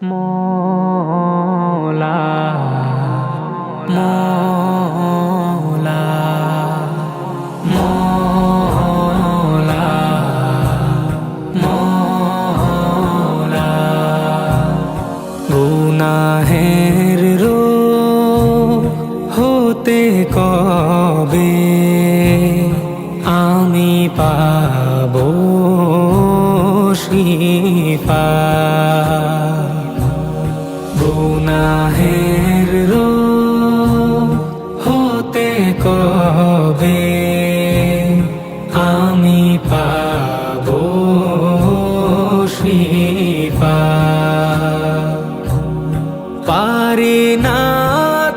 মওলা মওলা মওলা মওলা গুনাহের রোগ হতে কবে আমি পাবো শিফা। গুনাহের রোগ হতে কবে আমি পাবো শিফা। পারি না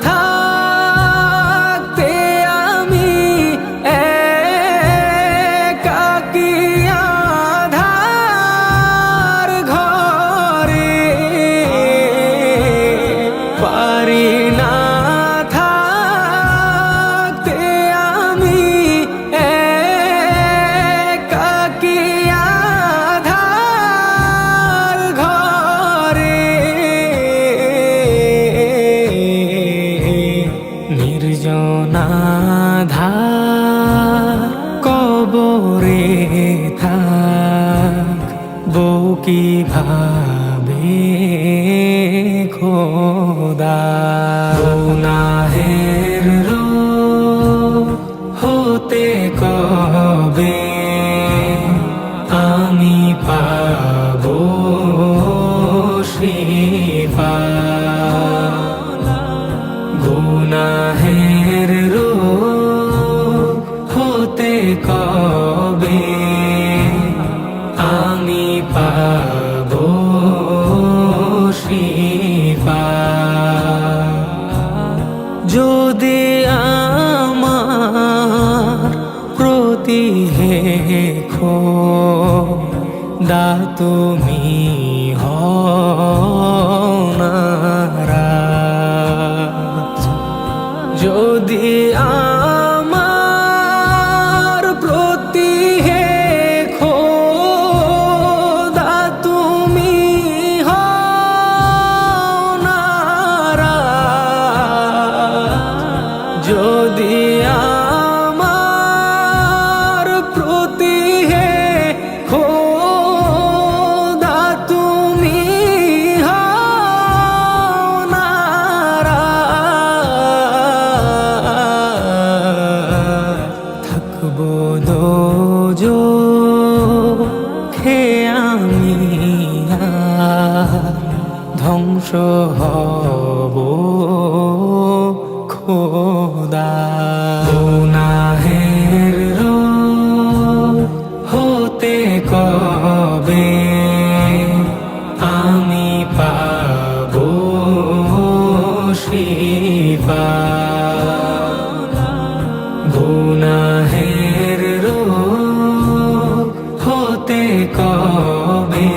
থাকতে আমি একাকী আঁধার ঘরে, পারি না থাকতে আমি একাকী আঁধার ঘরে। নির্জনাধার কবরে থাক বউ কিভাবে খোদা। গুনাহের রোগ হতে কবে আমি পাবো শিফা। গুনাহের রোগ হতে কবে আমি পাবো শিফা। যদি আমার প্রতি হে খোদা তুমি হও নারাজ, যদি আমার প্রতি হে খোদা তুমি হও নারাজ, যদি আমার প্রতি হে খোদা তুমি হও নারাজ, থাকবো দোজখে আমি আর ধ্বংস হব খোদা। গুনাহের রোগ হতে কবে আমি পাবো শিফা। গুনাহের রোগ হতে কবে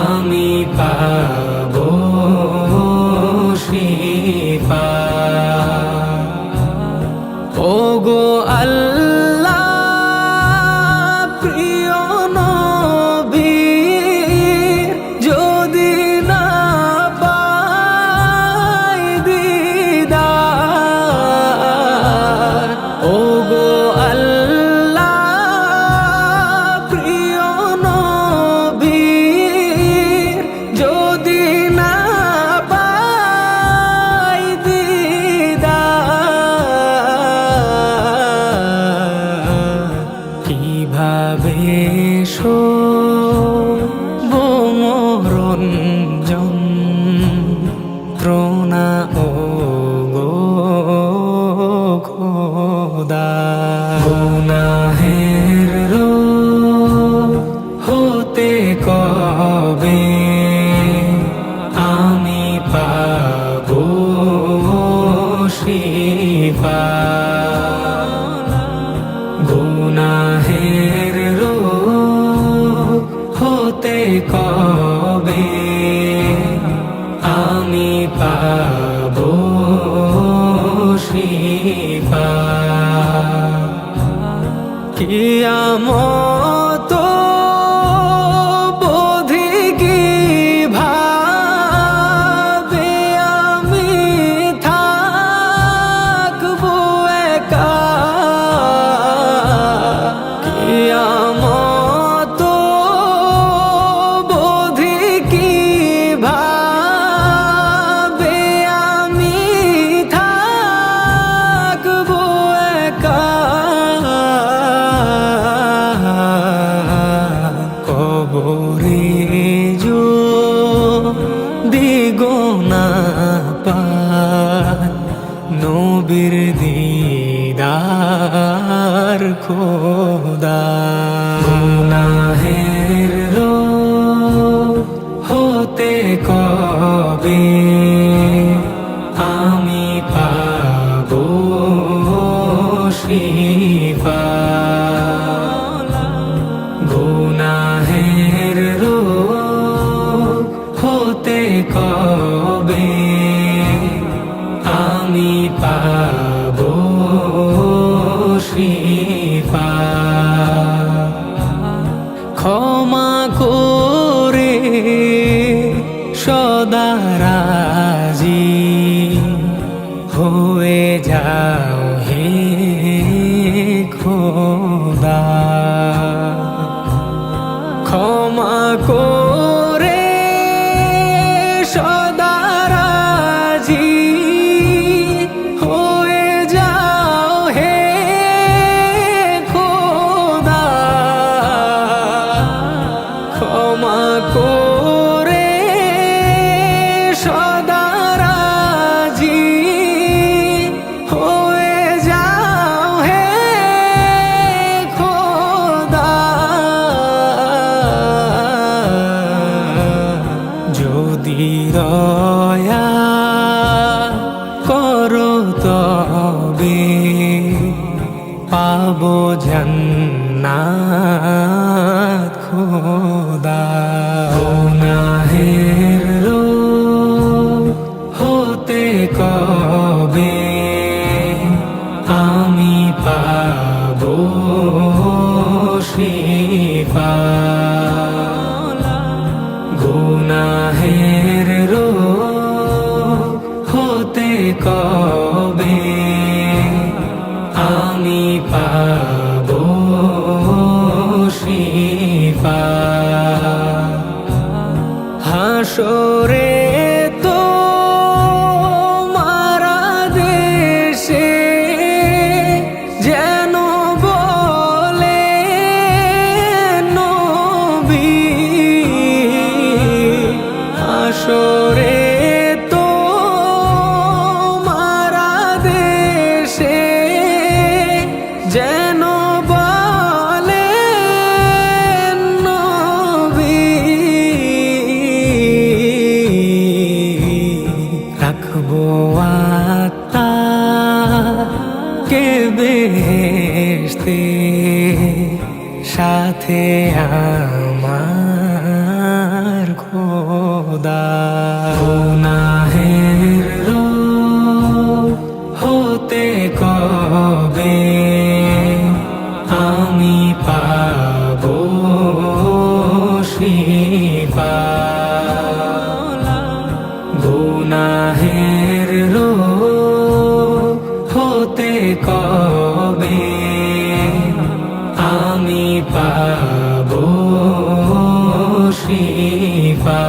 আমি পাবো শিফা। ওগো আল্লাহ প্রিয় নবীর যদি না পাই দিদার, ওগো আল্লাহ প্রিয় নবীর যদি না পাই দিদার, কিভাবে শোব মরণ যন্ত্রণা ওগো খোদা। গুনাহের রোগ হতে কবে আমি পাবো শিফা। গুনাহের রোগ হতে কবে আমি পাবো শিফা। কিয়ামত বোধি কি হতে কবে আমি পাবো শিফা। গুনাহের রোগ হতে কবে আমি পাবো শিফা। ক্ষমা করে সদা রাজি হয়ে যাও হে খোদা। ক্ষমা করে সদা রাজি হয়ে যাও হে খোদা। ক্ষমা করে সদা রাজি হয়ে যাও হে খোদা। যদি দয়া করো তবে পাবো জান্নাত খোদা। গুনাহের রোগ হতে কবে আমি পাবো শিফা। গুনাহের রোগ হতে কবে আমি পাবো শিফা। হাসরে তো মারা দেশে যেন বলে নবী। হাসরে তো মারা দেশে যেন বলে নবী। রাখবো আত্মা কে বেহেশতে সাথে আমার খোদা। গুনাহের রোগ হতে কবে আমি পাবো শিফা। গুনাহের রোগ হতে কবে আমি পাবো শিফা।